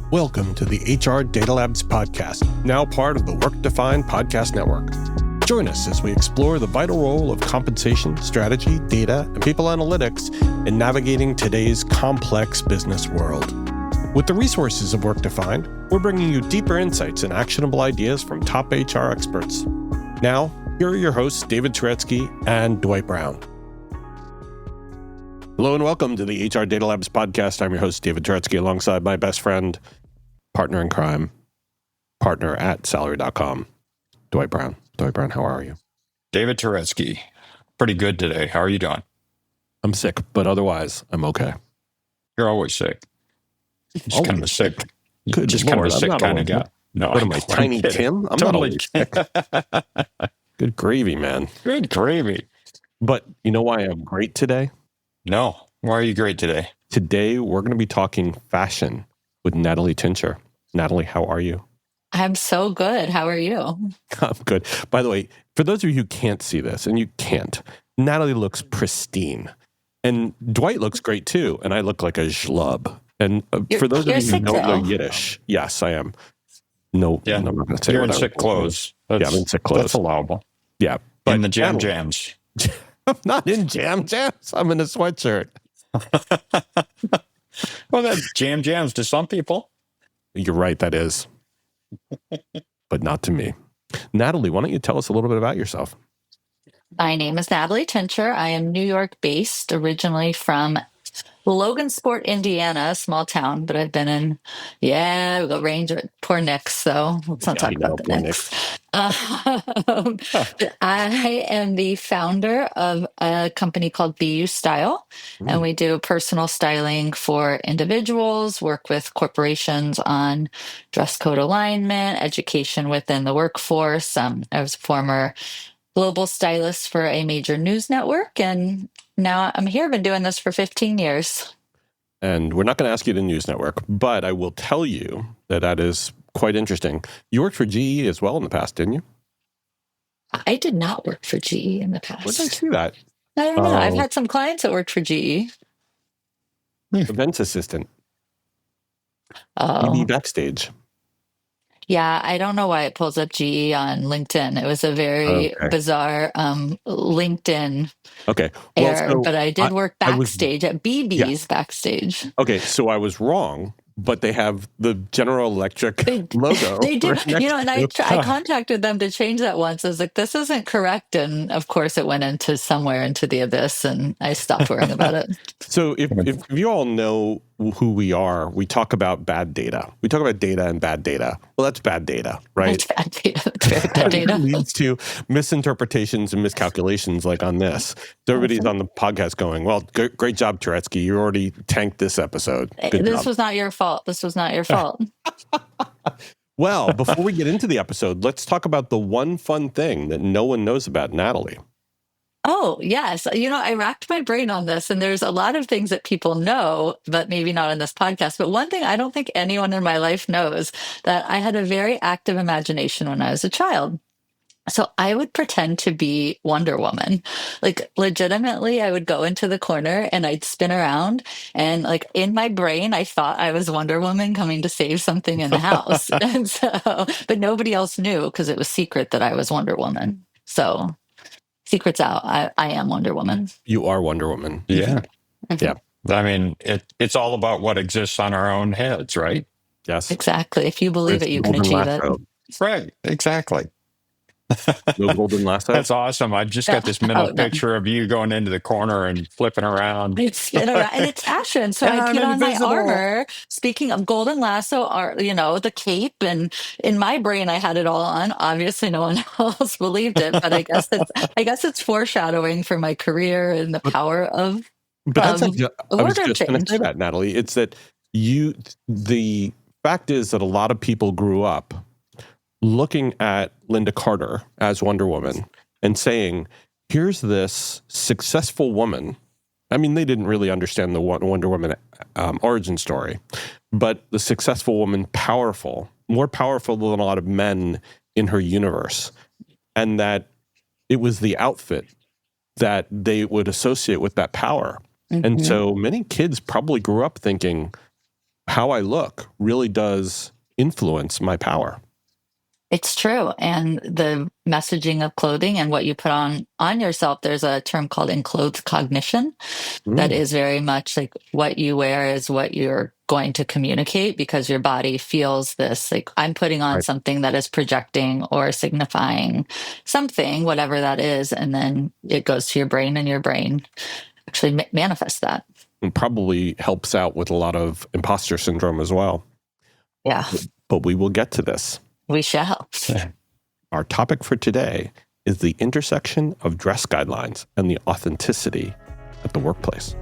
Welcome to the HR Data Labs podcast, now part of the Redefining podcast network. Join us as we explore the vital role of compensation, strategy, data, and people analytics in navigating today's complex business world. With the resources of Redefining, we're bringing you deeper insights and actionable ideas from top HR experts. Now, here are your hosts, David Turetsky and Dwight Brown. Hello and welcome to the HR Data Labs podcast. I'm your host, David Turetsky, alongside my best friend, partner in crime, partner at salary.com, Dwight Brown. Dwight Brown, how are you? David Turetsky. Pretty good today. How are you doing? I'm sick, but otherwise, I'm okay. You're always sick. Just kind of a sick. Good just Lord, kind of a sick kind of guy. No, what am I, Tiny Tim? I'm totally not always sick. Good gravy, man. Good gravy. But you know why I'm great today? No. Why are you great today? Today, we're going to be talking fashion with Natalie Tincher. Natalie, how are you? I'm so good. How are you? I'm good. By the way, for those of you who can't see this, and you can't, Natalie looks pristine. And Dwight looks great too. And I look like a schlub. And for those of you who don't know Yiddish, yes, I am. No, yeah. I'm not going to say you're in sick clothes. Yeah, I'm in sick clothes. That's allowable. Yeah. But in the jams. I'm not in jams. I'm in a sweatshirt. Well, that's jams to some people. You're right, that is. But not to me. Natalie, why don't you tell us a little bit about yourself? My name is Natalie Tincher. I am New York based, originally from Logansport, Indiana, a small town, but I've been in, we got range of poor Knicks, so let's not talk about the Knicks. I am the founder of a company called BU Style, and we do personal styling for individuals, work with corporations on dress code alignment, education within the workforce. I was a former global stylist for a major news network, and now I'm here. I've been doing this for 15 years. And we're not going to ask you the news network, but I will tell you that is quite interesting. You worked for GE as well in the past, didn't you? I did not work for GE in the past. Where did I see that? I don't know. I've had some clients that worked for GE. Events assistant. Oh. Backstage. Yeah, I don't know why it pulls up GE on LinkedIn. It was a very bizarre LinkedIn error, but I did work backstage at BB's backstage. Okay, so I was wrong, but they have the General Electric logo. They did, and I contacted them to change that once. I was like, this isn't correct. And of course, it went into somewhere into the abyss, and I stopped worrying about it. So if you all know who we are, we talk about bad data. We talk about data and bad data. Well, that's bad data, right? That's bad data. That's very bad data. It leads to misinterpretations and miscalculations like on this. So everybody's on the podcast going, well, great job, Turetsky. You already tanked this episode. This was not your fault. This was not your fault. Well, before we get into the episode, let's talk about the one fun thing that no one knows about Natalie. Oh, yes. I racked my brain on this, and there's a lot of things that people know, but maybe not in this podcast. But one thing I don't think anyone in my life knows, that I had a very active imagination when I was a child. So I would pretend to be Wonder Woman. Like, legitimately, I would go into the corner and I'd spin around, and like in my brain, I thought I was Wonder Woman coming to save something in the house. And but nobody else knew because it was secret that I was Wonder Woman. So secret's out. I am Wonder Woman. You are Wonder Woman. Yeah. Mm-hmm. Yeah. I mean, it's all about what exists on our own heads, right? Yes. Exactly. If you believe it, you can achieve it. Right. Exactly. No golden lasso. That's awesome. I just got this mental picture of you going into the corner and flipping around. I'd spin around, and it's fashion. So I put on my armor. Speaking of golden lasso, the cape, and in my brain, I had it all on. Obviously, no one else believed it, but I guess it's foreshadowing for my career and the power of. But that's I was just going to say that, Natalie. It's that the fact is that a lot of people grew up looking at Linda Carter as Wonder Woman and saying, here's this successful woman. I mean, they didn't really understand the Wonder Woman origin story, but the successful woman, powerful, more powerful than a lot of men in her universe. And that it was the outfit that they would associate with that power. Mm-hmm. And so many kids probably grew up thinking, how I look really does influence my power. It's true. And the messaging of clothing and what you put on yourself, there's a term called enclothed cognition that is very much like what you wear is what you're going to communicate, because your body feels this, like I'm putting on something that is projecting or signifying something, whatever that is. And then it goes to your brain, and your brain actually manifests that. And probably helps out with a lot of imposter syndrome as well. Yeah. But we will get to this. We shall. Our topic for today is the intersection of dress guidelines and the authenticity at the workplace.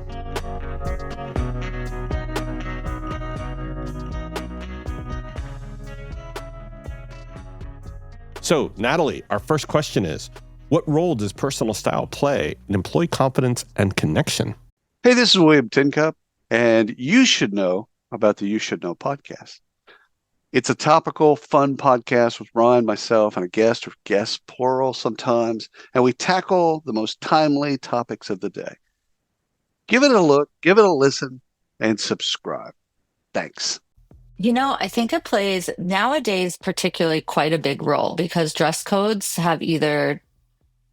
So, Natalie, our first question is, what role does personal style play in employee confidence and connection? Hey, this is William Tincup, and you should know about the You Should Know podcast. It's a topical, fun podcast with Ryan, myself, and a guest, or guests, plural sometimes, and we tackle the most timely topics of the day. Give it a look, give it a listen, and subscribe. Thanks. I think it plays nowadays particularly quite a big role, because dress codes have either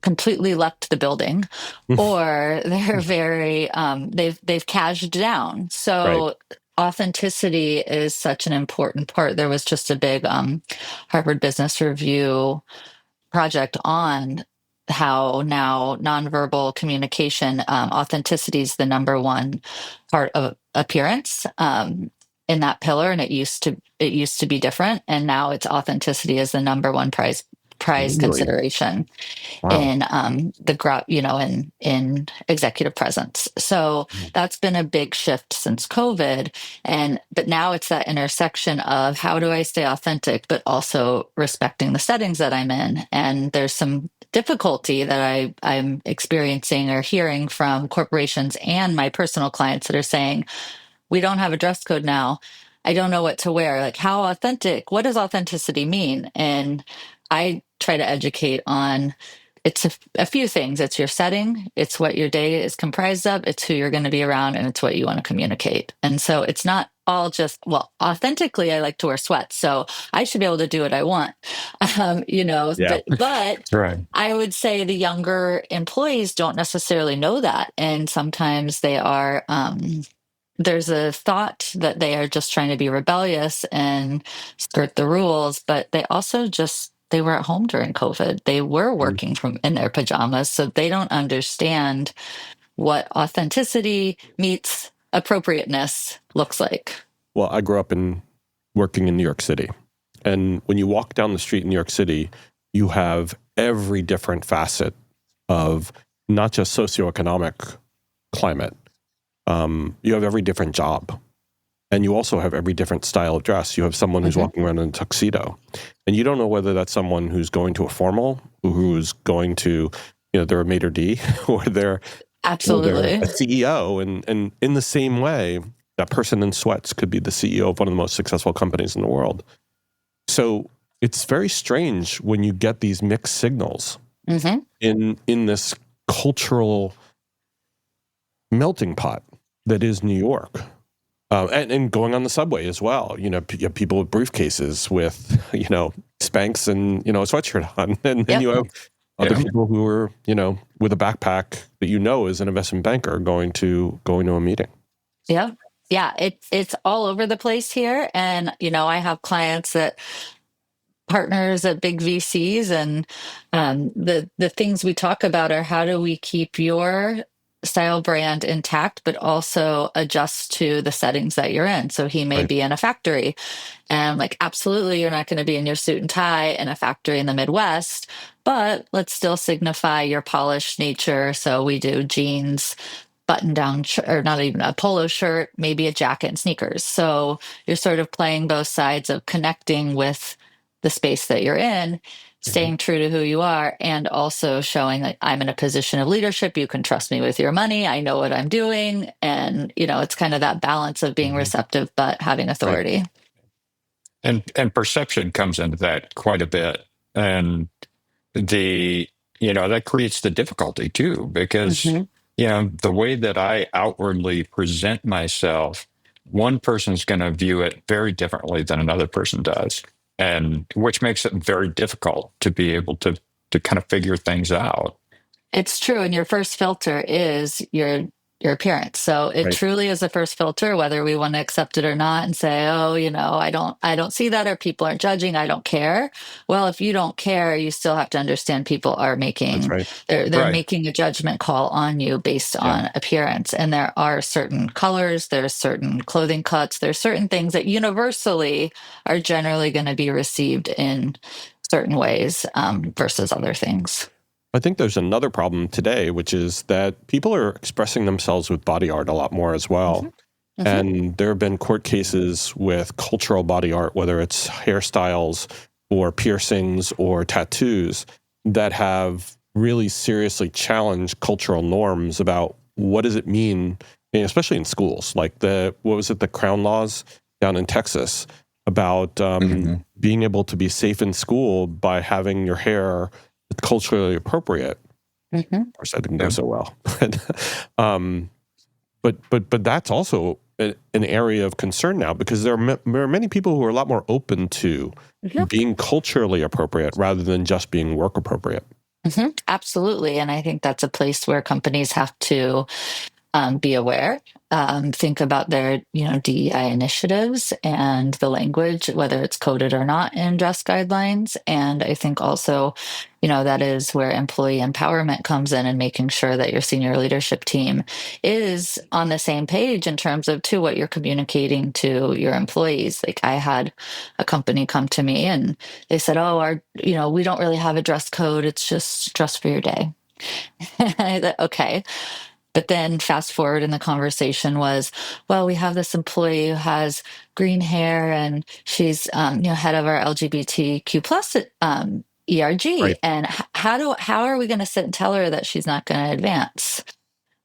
completely left the building or they're very they've cashed down. So authenticity is such an important part. There was just a big Harvard Business Review project on how now nonverbal communication, authenticity is the number one part of appearance in that pillar, and it used to be different, and now it's authenticity is the number one prize consideration in in executive presence. So that's been a big shift since COVID. But now it's that intersection of how do I stay authentic, but also respecting the settings that I'm in. And there's some difficulty that I'm experiencing or hearing from corporations and my personal clients that are saying, we don't have a dress code now. I don't know what to wear. Like, how authentic? What does authenticity mean? And I try to educate on it's a few things. It's your setting, it's what your day is comprised of, it's who you're going to be around, and it's what you want to communicate. And so it's not all just, well, authentically, I like to wear sweats, so I should be able to do what I want. But right. I would say the younger employees don't necessarily know that. And sometimes they are, there's a thought that they are just trying to be rebellious and skirt the rules, but they also they were at home during COVID. They were working from in their pajamas, so they don't understand what authenticity meets appropriateness looks like. Well, I grew up working in New York City. And when you walk down the street in New York City, you have every different facet of not just socioeconomic climate. You have every different job. And you also have every different style of dress. You have someone who's walking around in a tuxedo. And you don't know whether that's someone who's going to a formal, who's going to, they're a maitre d', or they're absolutely a CEO. And in the same way, that person in sweats could be the CEO of one of the most successful companies in the world. So it's very strange when you get these mixed signals in this cultural melting pot that is New York. And going on the subway as well. You have people with briefcases with, Spanx and, a sweatshirt on. And then you have other people who are, with a backpack that is an investment banker going to a meeting. Yeah. Yeah. It's all over the place here. And, I have clients partners at big VCs, and the things we talk about are how do we keep your style brand intact, but also adjust to the settings that you're in. So he may be in a factory, and absolutely, you're not going to be in your suit and tie in a factory in the Midwest, but let's still signify your polished nature. So we do jeans, button down, or not even a polo shirt, maybe a jacket and sneakers. So you're sort of playing both sides of connecting with the space that you're in, staying true to who you are, and also showing that I'm in a position of leadership. You can trust me with your money. I know what I'm doing. And, it's kind of that balance of being receptive, but having authority. Right. And perception comes into that quite a bit. And that creates the difficulty too, because, the way that I outwardly present myself one person's going to view it very differently than another person does, and which makes it very difficult to be able to kind of figure things out. It's true. And your first filter is your appearance. So it Right. truly is the first filter, whether we want to accept it or not and say, oh, I don't see that, or people aren't judging, I don't care. Well, if you don't care, you still have to understand people are That's making right. they're Right. making a judgment call on you based on appearance. And there are certain colors, there's certain clothing cuts, there's certain things that universally are generally going to be received in certain ways versus other things. I think there's another problem today, which is that people are expressing themselves with body art a lot more as well. Mm-hmm. And there have been court cases with cultural body art, whether it's hairstyles or piercings or tattoos, that have really seriously challenged cultural norms about what does it mean, especially in schools, like the Crown laws down in Texas about being able to be safe in school by having your hair culturally appropriate. Mm-hmm. Of course, that didn't go so well. But that's also an area of concern now, because there are many people who are a lot more open to being culturally appropriate rather than just being work appropriate. Mm-hmm. Absolutely. And I think that's a place where companies have to be aware, think about their, DEI initiatives and the language, whether it's coded or not in dress guidelines. And I think also, that is where employee empowerment comes in, and making sure that your senior leadership team is on the same page in terms of what you're communicating to your employees. Like, I had a company come to me and they said, oh, we don't really have a dress code. It's just dress for your day. I thought, okay. But then fast forward in the conversation was, well, we have this employee who has green hair and she's, head of our LGBTQ plus ERG. Right. And how are we going to sit and tell her that she's not going to advance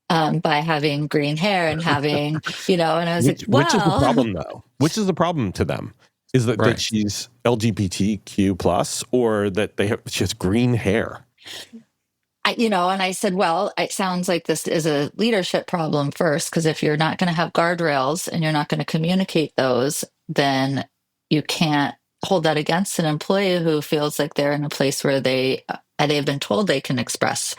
by having green hair and having, and I was like, wow. Which is the problem, though? Which is the problem to them? Is that she's LGBTQ plus, or that she has green hair? And I said, well, it sounds like this is a leadership problem first, because if you're not going to have guardrails and you're not going to communicate those, then you can't hold that against an employee who feels like they're in a place where they've been told they can express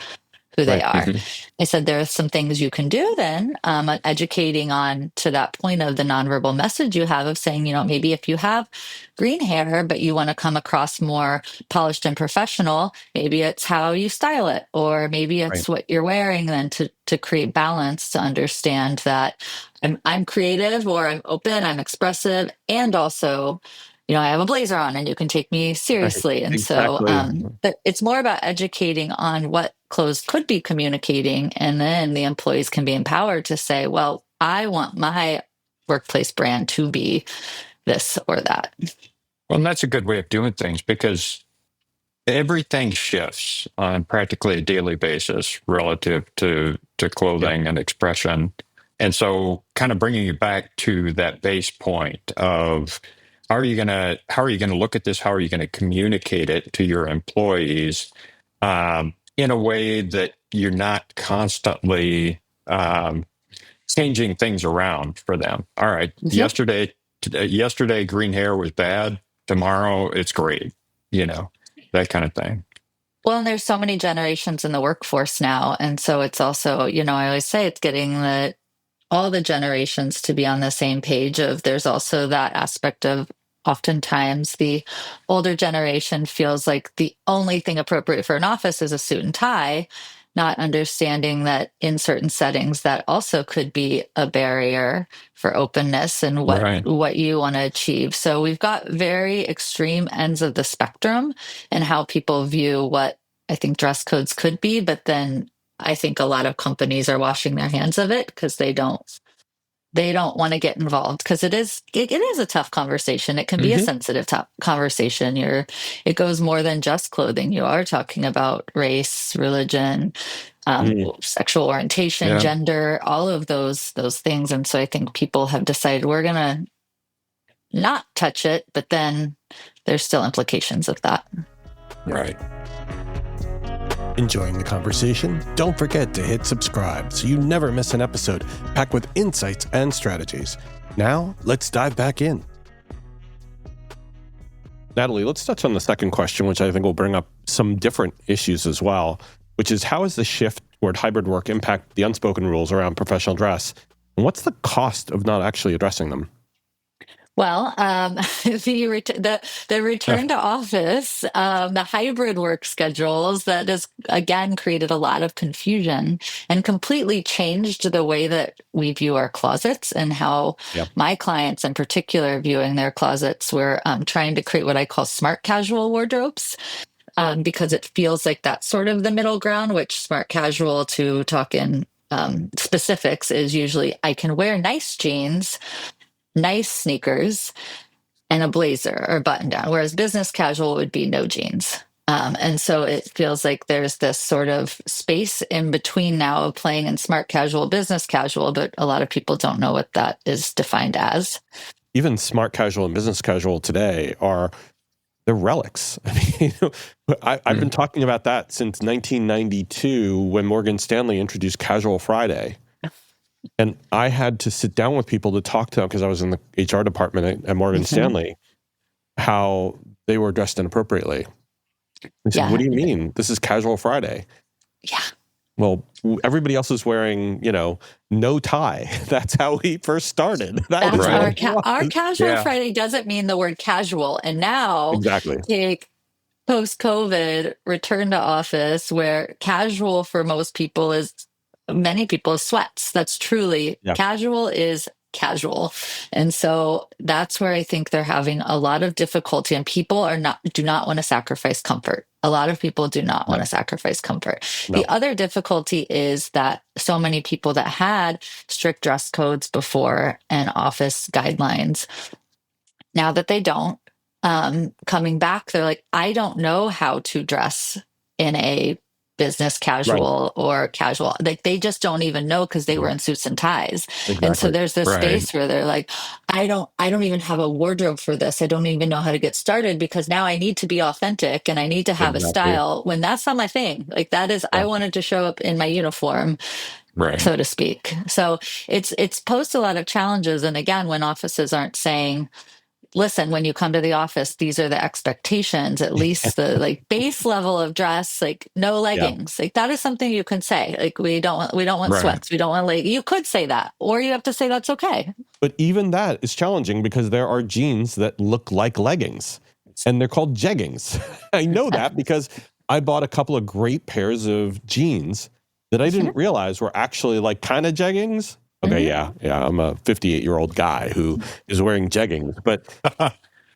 who they are. Mm-hmm. I said, there are some things you can do then, educating on to that point of the nonverbal message you have of saying, maybe if you have green hair, but you want to come across more polished and professional, maybe it's how you style it, or maybe it's what you're wearing, then to create balance, to understand that I'm creative, or I'm open, I'm expressive, and also, I have a blazer on and you can take me seriously. Right. And Exactly. so it's more about educating on what clothes could be communicating. And then the employees can be empowered to say, well, I want my workplace brand to be this or that. Well, and that's a good way of doing things, because everything shifts on practically a daily basis relative to clothing and expression. And so kind of bringing you back to that base point of how are you going to look at this? How are you going to communicate it to your employees in a way that you're not constantly changing things around for them? All right. Mm-hmm. Yesterday, green hair was bad. Tomorrow, it's great. That kind of thing. Well, and there's so many generations in the workforce now. And so it's also, I always say it's getting all the generations to be on the same page of, there's also that aspect of, oftentimes the older generation feels like the only thing appropriate for an office is a suit and tie, not understanding that in certain settings that also could be a barrier for openness and what you want to achieve. So we've got very extreme ends of the spectrum and how people view what I think dress codes could be. But then I think a lot of companies are washing their hands of it because they don't want to get involved, because it is a tough conversation. It can be a sensitive conversation. It goes more than just clothing. You are talking about race, religion, sexual orientation, gender, all of those things. And so I think people have decided we're going to not touch it, but then there's still implications of that. Right. Enjoying the conversation? Don't forget to hit subscribe so you never miss an episode packed with insights and strategies. Now, let's dive back in. Natalie, let's touch on the second question, which I think will bring up some different issues as well, which is how has the shift toward hybrid work impact the unspoken rules around professional dress? And what's the cost of not actually addressing them? Well, the return to office, the hybrid work schedules, that has again created a lot of confusion and completely changed the way that we view our closets and how my clients in particular are viewing their closets. We're trying to create what I call smart casual wardrobes. Because it feels like that's sort of the middle ground, which smart casual, to talk in specifics, is usually I can wear nice jeans, nice sneakers, and a blazer or button down, whereas business casual would be no jeans. And so it feels like there's this sort of space in between now of playing in smart casual, business casual, but a lot of people don't know what that is defined as. Even smart casual and business casual today they're relics. I mean, I've been talking about that since 1992 when Morgan Stanley introduced Casual Friday. And I had to sit down with people to talk to them because I was in the HR department at Morgan Stanley, how they were dressed inappropriately. I said, what do you mean? This is Casual Friday. Yeah. Well, everybody else is wearing, no tie. That's how we first started. That's our Casual Friday doesn't mean the word casual. And now, take post-COVID, return to office, where casual for many people is sweats. That's truly casual is casual. And so that's where I think they're having a lot of difficulty, and people do not want to sacrifice comfort. A lot of people do not want to sacrifice comfort. The other difficulty is that so many people that had strict dress codes before and office guidelines, now that they don't, coming back, they're like, I don't know how to dress in a business casual or casual. Like, they just don't even know because they were in suits and ties. And so there's this space where they're like, I don't even have a wardrobe for this. I don't even know how to get started because now I need to be authentic and I need to have a style when that's not my thing. Like, that is, I wanted to show up in my uniform, so to speak. So it's posed a lot of challenges. And again, when offices aren't saying, listen, when you come to the office, these are the expectations, at least the base level of dress, like no leggings. Like, that is something you can say. Like, we don't want sweats. We don't want you could say that, or you have to say that's okay. But even that is challenging because there are jeans that look like leggings and they're called jeggings. I know that because I bought a couple of great pairs of jeans that I didn't realize were actually kind of jeggings. Okay, yeah. I'm a 58-year-old guy who is wearing jeggings, but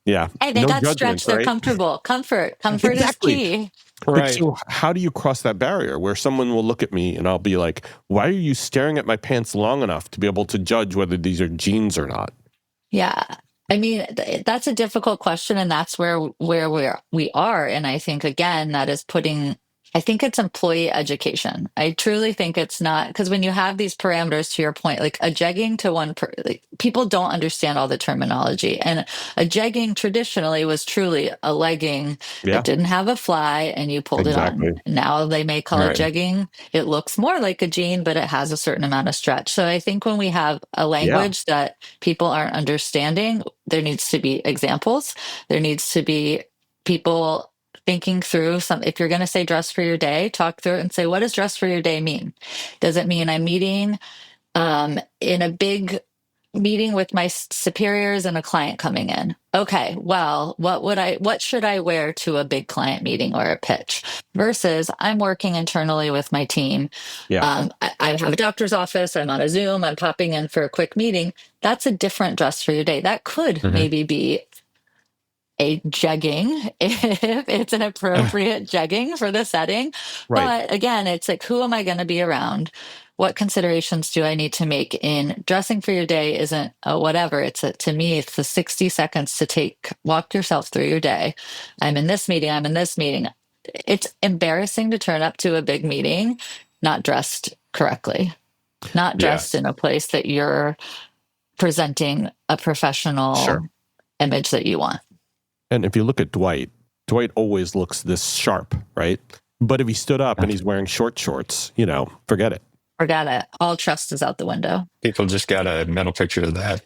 yeah. Hey, they got stretched. They're comfortable. Comfort is key. Right. So how do you cross that barrier where someone will look at me and I'll be like, why are you staring at my pants long enough to be able to judge whether these are jeans or not? Yeah. I mean, that's a difficult question, and that's where we are. And I think, again, that is I think it's employee education. I truly think it's not, because when you have these parameters, to your point, like a jegging to one, people don't understand all the terminology. And a jegging traditionally was truly a legging that didn't have a fly and you pulled it on. Now they may call it jegging. It looks more like a jean, but it has a certain amount of stretch. So I think when we have a language that people aren't understanding, there needs to be examples. There needs to be people thinking through if you're going to say dress for your day, talk through it and say, what does dress for your day mean? Does it mean I'm meeting in a big meeting with my superiors and a client coming in? Okay, well, what should I wear to a big client meeting or a pitch? Versus I'm working internally with my team. I have a doctor's office. I'm on a Zoom. I'm popping in for a quick meeting. That's a different dress for your day. That could maybe be a jegging if it's an appropriate jegging for the setting. But again, it's like, who am I going to be around? What considerations do I need to make in dressing for your day? Isn't whatever. To me, it's the 60 seconds to walk yourself through your day. I'm in this meeting. I'm in this meeting. It's embarrassing to turn up to a big meeting not dressed correctly, not dressed in a place that you're presenting a professional image that you want. And if you look at Dwight always looks this sharp, right? But if he stood up and he's wearing short shorts, forget it. Forget it. All trust is out the window. People just got a mental picture of that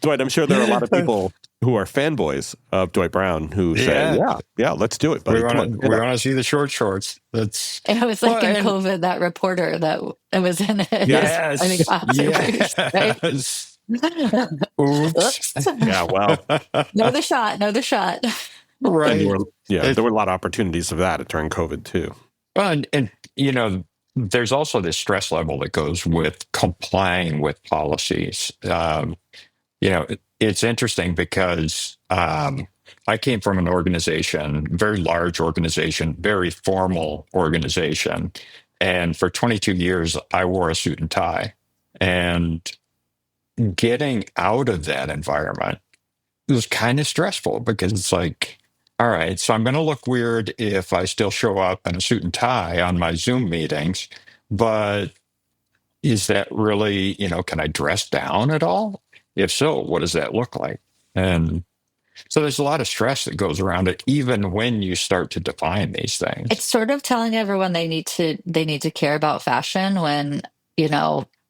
Dwight, I'm sure there are a lot of people who are fanboys of Dwight Brown who say, yeah, let's do it, buddy. We want to see the short shorts. That's it was like in COVID, that reporter that was in it. Yes. I think right? Oops. Yeah, well. Know the shot. Right. There were a lot of opportunities of that during COVID too. Well, and there's also this stress level that goes with complying with policies. It's interesting because I came from an organization, very large organization, very formal organization. And for 22 years, I wore a suit and tie. And getting out of that environment was kind of stressful because it's like, all right, so I'm going to look weird if I still show up in a suit and tie on my Zoom meetings, but is that really, can I dress down at all? If so, what does that look like? And so there's a lot of stress that goes around it, even when you start to define these things. It's sort of telling everyone they need to care about fashion when,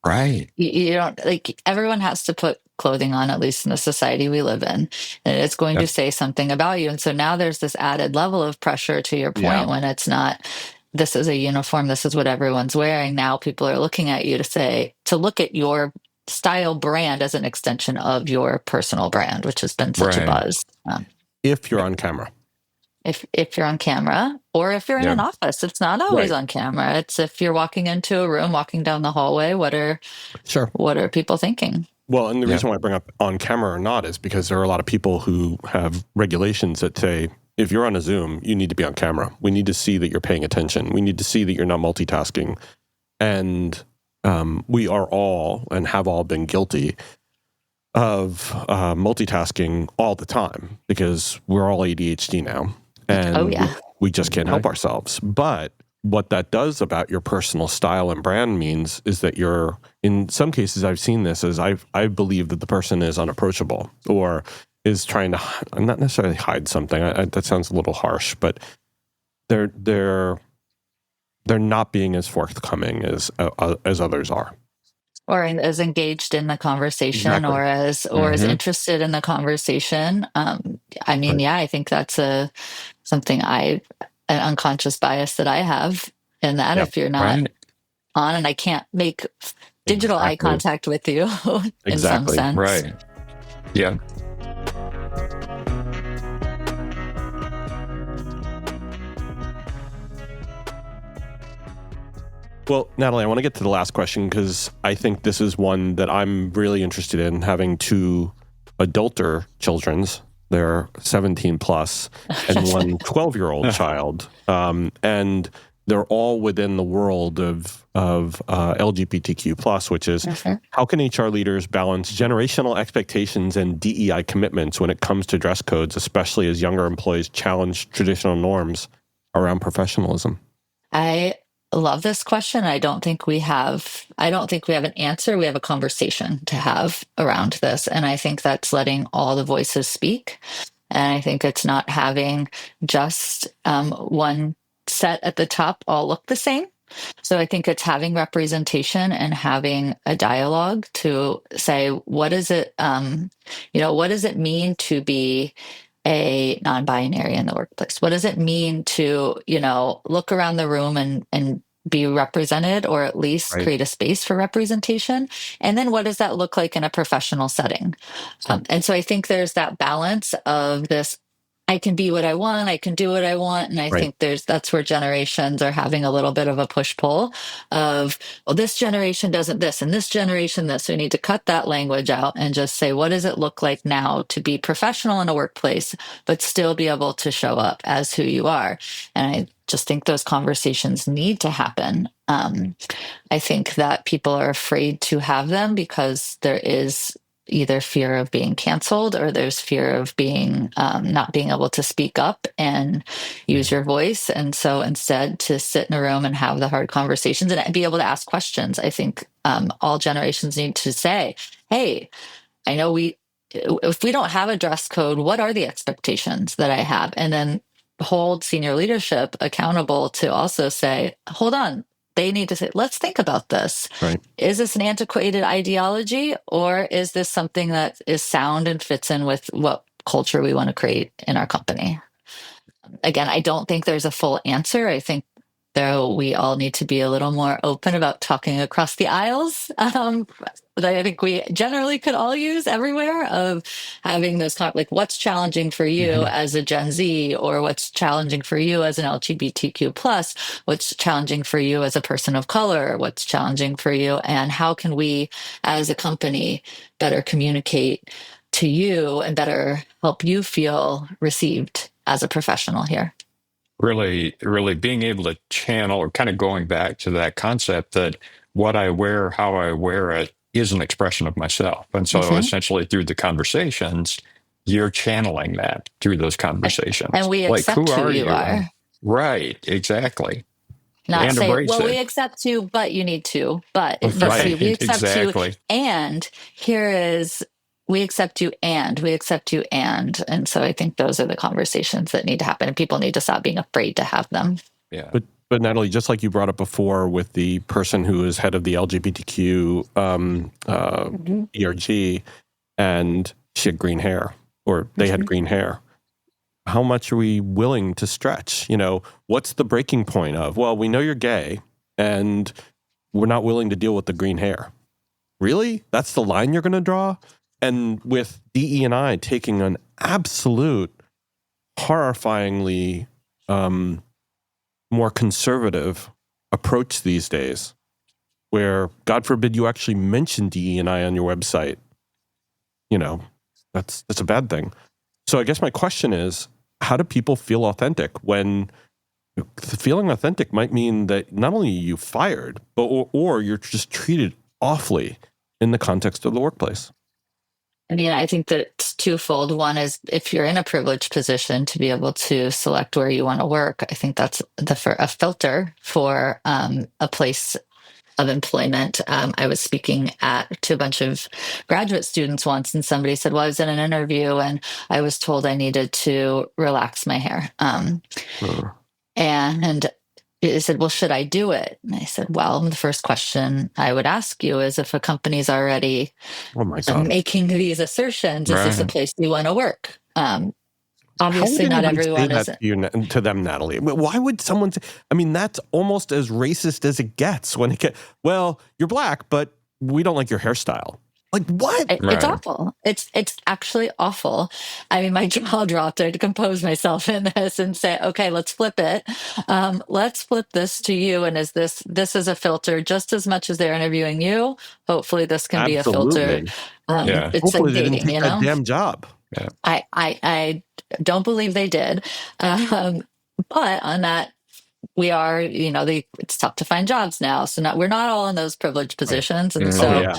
right. You don't, like, everyone has to put clothing on, at least in the society we live in, and it's going to say something about you. And so now there's this added level of pressure, to your point, when it's not, this is a uniform, this is what everyone's wearing. Now people are looking at you to look at your style brand as an extension of your personal brand, which has been such a buzz. If you're on camera. If you're on camera, or if you're in an office, it's not always on camera. It's if you're walking into a room, walking down the hallway, what are people thinking? Well, and the reason why I bring up on camera or not is because there are a lot of people who have regulations that say, if you're on a Zoom, you need to be on camera. We need to see that you're paying attention. We need to see that you're not multitasking. And we are all, and have all been guilty of multitasking all the time because we're all ADHD now. And we just can't help ourselves. But what that does about your personal style and brand means is that you're, in some cases I've seen this as I believe that the person is unapproachable or is trying to not necessarily hide something. That sounds a little harsh, but they're not being as forthcoming as others are. Or as engaged in the conversation, or as interested in the conversation. I think that's something an unconscious bias that I have, in that if you're not on, and I can't make digital eye contact with you in some sense. Right. Yeah. Well, Natalie, I want to get to the last question because I think this is one that I'm really interested in, having two adulter children's. They're 17 plus and one 12-year-old child. And they're all within the world of LGBTQ plus, which is how can HR leaders balance generational expectations and DEI commitments when it comes to dress codes, especially as younger employees challenge traditional norms around professionalism? I love this question. I don't think we have an answer. We have a conversation to have around this. And I think that's letting all the voices speak. And I think it's not having just one set at the top all look the same. So I think it's having representation and having a dialogue to say, what is it, what does it mean to be a non-binary in the workplace? What does it mean to, look around the room and be represented, or at least create a space for representation? And then what does that look like in a professional setting? And so I think there's that balance of this, I can be what I want, I can do what I want. And I think that's where generations are having a little bit of a push-pull of, well, this generation doesn't this, and this generation this. So we need to cut that language out and just say, what does it look like now to be professional in a workplace, but still be able to show up as who you are? And I just think those conversations need to happen. I think that people are afraid to have them because there is either fear of being canceled, or there's fear of being not being able to speak up and use your voice. And so instead, to sit in a room and have the hard conversations and be able to ask questions. I think all generations need to say, hey, I know if we don't have a dress code, what are the expectations that I have? And then hold senior leadership accountable to also say, hold on, they need to say, let's think about this. Right. Is this an antiquated ideology, or is this something that is sound and fits in with what culture we want to create in our company? Again, I don't think there's a full answer. I think though we all need to be a little more open about talking across the aisles. That I think we generally could all use everywhere, of having those like, what's challenging for you as a Gen Z, or what's challenging for you as an LGBTQ plus, what's challenging for you as a person of color, what's challenging for you, and how can we as a company better communicate to you and better help you feel received as a professional here. Really being able to channel, or kind of going back to that concept that what I wear, how I wear it, is an expression of myself. And so essentially through the conversations, you're channeling that through those conversations. And we accept who you are. Right, exactly. Not and say, well, we accept you, but you need to. But it needs to be, we accept you, and here is, we accept you, and we accept you, and so I think those are the conversations that need to happen, and people need to stop being afraid to have them. Yeah. But Natalie, just like you brought up before with the person who is head of the LGBTQ ERG, and she had green hair, or they had green hair. How much are we willing to stretch? You know, what's the breaking point of, well, we know you're gay and we're not willing to deal with the green hair. Really? That's the line you're going to draw? And with DE&I taking an absolute, horrifyingly more conservative approach these days, where, God forbid, you actually mention DE&I on your website, you know, that's a bad thing. So I guess my question is, how do people feel authentic when feeling authentic might mean that not only are you fired, but or you're just treated awfully in the context of the workplace? I mean, I think that it's twofold. One is, if you're in a privileged position to be able to select where you want to work, I think that's a filter for a place of employment. I was speaking to a bunch of graduate students once, and somebody said, well, I was in an interview and I was told I needed to relax my hair. And they said, well, should I do it? And I said, well, the first question I would ask you is, if a company's already making these assertions, is this a place you want to work? Obviously, not everyone is. To them, Natalie. Why would someone say? I mean, that's almost as racist as it gets. When it gets, well, you're black, but we don't like your hairstyle. Like, what? It's awful. It's actually awful. I mean, my jaw dropped. I had to compose myself in this and say, okay, let's flip it. Let's flip this to you. And this is a filter just as much as they're interviewing you. Hopefully, this can be a filter. It's hopefully, like dating, they didn't take that damn job. Yeah. I don't believe they did. But on that, we are, it's tough to find jobs now. So we're not all in those privileged positions. And so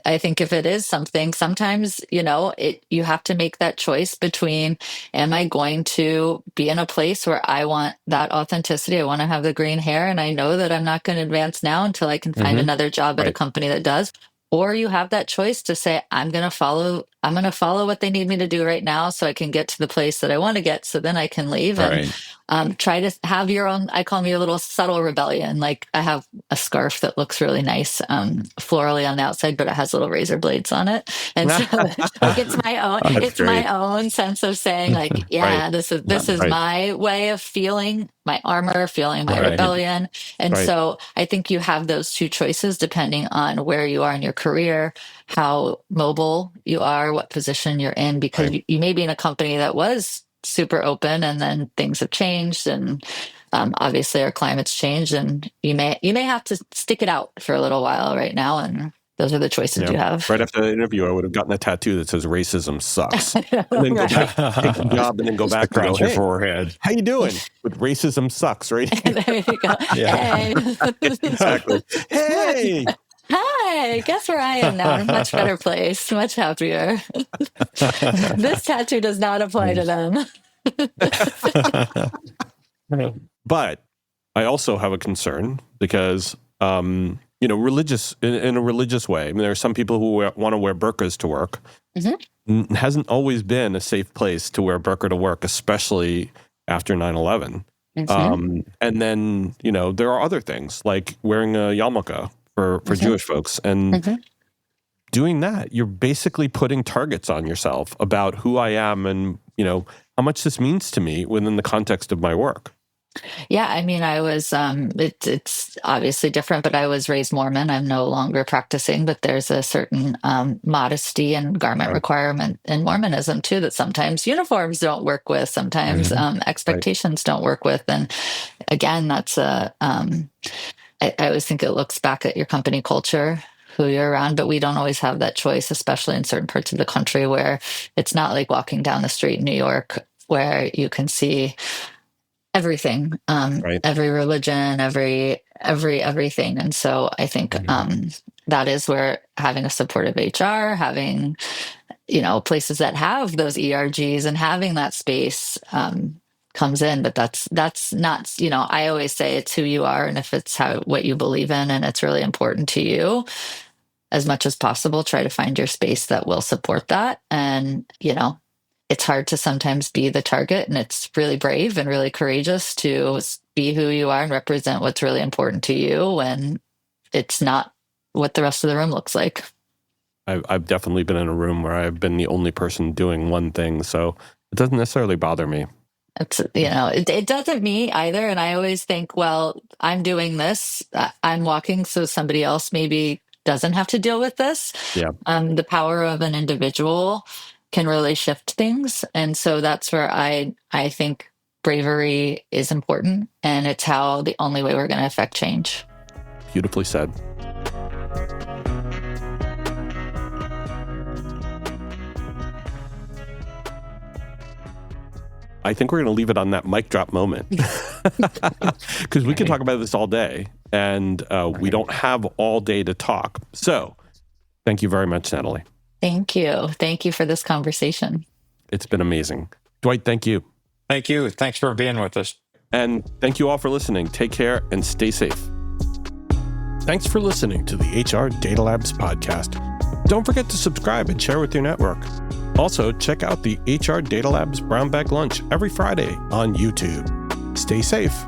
I think if it is something, sometimes, you have to make that choice between, am I going to be in a place where I want that authenticity? I want to have the green hair, and I know that I'm not going to advance now until I can find another job at a company that does. Or you have that choice to say, I'm going to follow what they need me to do right now so I can get to the place that I want to get, so then I can leave and try to have your own, I call me a little subtle rebellion. Like, I have a scarf that looks really nice, florally on the outside, but it has little razor blades on it. And so like, it's my own sense of saying, like, this is my way of feeling my armor, feeling my rebellion. And so I think you have those two choices depending on where you are in your career, how mobile you are, what position you're in, because you may be in a company that was super open, and then things have changed, and obviously our climate's changed, and you may have to stick it out for a little while right now, and those are the choices you have. Right after the interview, I would have gotten a tattoo that says "racism sucks," and then go back, take the job, and then go back across your hey, forehead. How you doing? With "racism sucks," right? There you go. Hey. Exactly. Hey. Hi, guess where I am now? In a much better place, much happier. This tattoo does not apply to them. But I also have a concern because, religious in a religious way. I mean, there are some people who want to wear burqas to work. Hasn't always been a safe place to wear burqa to work, especially after 9/11. And then, there are other things like wearing a yarmulke for Jewish folks. And doing that, you're basically putting targets on yourself about who I am and, how much this means to me within the context of my work. Yeah, I mean, I was, it's obviously different, but I was raised Mormon. I'm no longer practicing, but there's a certain modesty and garment requirement in Mormonism too, that sometimes uniforms don't work with, sometimes expectations don't work with. And again, that's I always think it looks back at your company culture, who you're around, but we don't always have that choice, especially in certain parts of the country where it's not like walking down the street in New York where you can see everything, every religion, everything. And so I think that is where having a supportive HR, having, places that have those ERGs and having that space comes in. But that's not, I always say it's who you are. And if it's what you believe in and it's really important to you, as much as possible, try to find your space that will support that. And, it's hard to sometimes be the target, and it's really brave and really courageous to be who you are and represent what's really important to you when it's not what the rest of the room looks like. I've definitely been in a room where I've been the only person doing one thing, so it doesn't necessarily bother me. It's, it doesn't me either. And I always think, well, I'm doing this, I'm walking, so somebody else maybe doesn't have to deal with this. Yeah. The power of an individual can really shift things. And so that's where I think bravery is important. And it's the only way we're going to affect change. Beautifully said. I think we're going to leave it on that mic drop moment because we can talk about this all day and we don't have all day to talk. So thank you very much, Natalie. Thank you. Thank you for this conversation. It's been amazing. Dwight, thank you. Thank you. Thanks for being with us. And thank you all for listening. Take care and stay safe. Thanks for listening to the HR Data Labs podcast. Don't forget to subscribe and share with your network. Also, check out the HR Data Labs Brown Bag Lunch every Friday on YouTube. Stay safe.